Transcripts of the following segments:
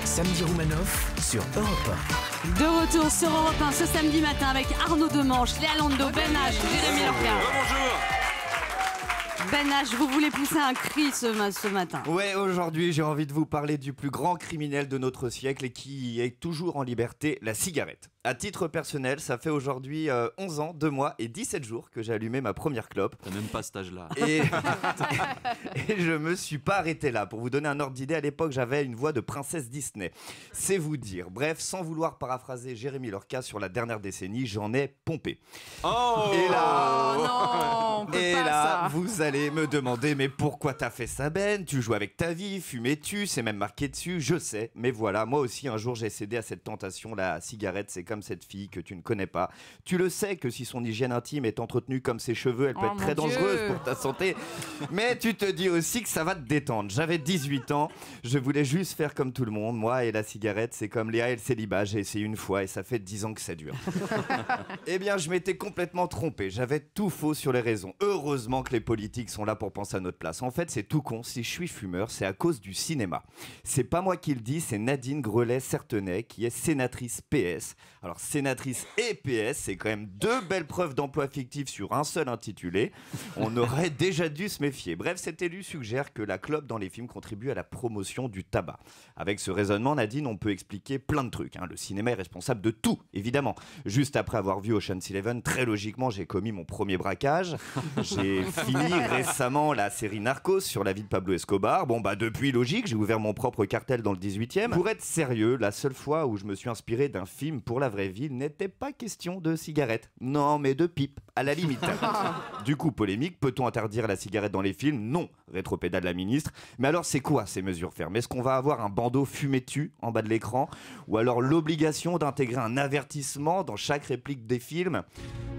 Samedi Roumanoff sur Europe 1. De retour sur Europe 1 ce samedi matin avec Arnaud Demanche, Léa Lando, Ben H, Jérémy Lorca. Bonjour. Ben H, vous voulez pousser un cri ce matin. Ouais, aujourd'hui j'ai envie de vous parler du plus grand criminel de notre siècle et qui est toujours en liberté, la cigarette. À titre personnel, ça fait aujourd'hui 11 ans, 2 mois et 17 jours que j'ai allumé ma première clope. T'as même pas cet âge-là. Et je me suis pas arrêté là. Pour vous donner un ordre d'idée, à l'époque j'avais une voix de princesse Disney. C'est vous dire. Bref, sans vouloir paraphraser Jérémy Lorca sur la dernière décennie, j'en ai pompé. Oh Et là, non, on peut et pas là, ça. vous allez me demander, mais pourquoi t'as fait ça, Ben? Tu joues avec ta vie, fumais-tu? C'est même marqué dessus, je sais. Mais voilà, moi aussi, un jour, j'ai cédé à cette tentation. La cigarette, c'est comme cette fille que tu ne connais pas. Tu le sais que si son hygiène intime est entretenue comme ses cheveux, elle peut être très dangereuse pour ta santé. Mais tu te dis aussi que ça va te détendre. J'avais 18 ans, je voulais juste faire comme tout le monde. Moi et la cigarette, c'est comme Léa et le célibat. J'ai essayé une fois et ça fait 10 ans que ça dure. Eh bien, je m'étais complètement trompé. J'avais tout faux sur les raisons. Heureusement que les politiques sont là pour penser à notre place. En fait, c'est tout con. Si je suis fumeur, c'est à cause du cinéma. C'est pas moi qui le dis, c'est Nadine Grelet-Certenay qui est sénatrice PS. Alors, sénatrice et PS, c'est quand même 2 belles preuves d'emploi fictif sur un seul intitulé. On aurait déjà dû se méfier. Bref, cet élu suggère que la clope dans les films contribue à la promotion du tabac. Avec ce raisonnement, Nadine, on peut expliquer plein de trucs. Le cinéma est responsable de tout, évidemment. Juste après avoir vu Ocean's Eleven, très logiquement, j'ai commis mon premier braquage. J'ai fini récemment la série Narcos sur la vie de Pablo Escobar. Bon, depuis, logique, j'ai ouvert mon propre cartel dans le 18e. Pour être sérieux, la seule fois où je me suis inspiré d'un film pour la vraie vie, il n'était pas question de cigarette. Non, mais de pipe, à la limite. Du coup, polémique, peut-on interdire la cigarette dans les films? Non, rétropédale la ministre. Mais alors, c'est quoi ces mesures fermes? Est-ce qu'on va avoir un bandeau fumez-tu en bas de l'écran? Ou alors l'obligation d'intégrer un avertissement dans chaque réplique des films?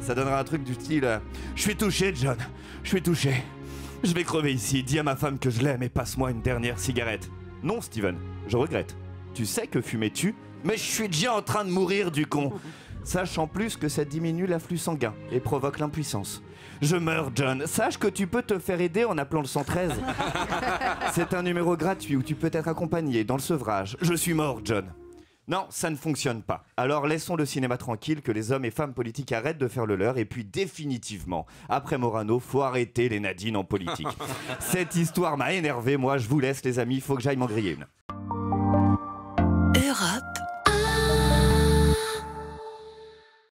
Ça donnera un truc du style je suis touché, John, je suis touché. Je vais crever ici, dis à ma femme que je l'aime et passe-moi une dernière cigarette. Non, Steven, je regrette. Tu sais que fumais-tu? Mais je suis déjà en train de mourir, du con. Sache en plus que ça diminue l'afflux sanguin et provoque l'impuissance. Je meurs, John. Sache que tu peux te faire aider en appelant le 113. C'est un numéro gratuit où tu peux être accompagné dans le sevrage. Je suis mort, John. Non, ça ne fonctionne pas. Alors laissons le cinéma tranquille, que les hommes et femmes politiques arrêtent de faire le leur. Et puis définitivement, après Morano, faut arrêter les Nadine en politique. Cette histoire m'a énervé, moi je vous laisse les amis, faut que j'aille m'en griller une.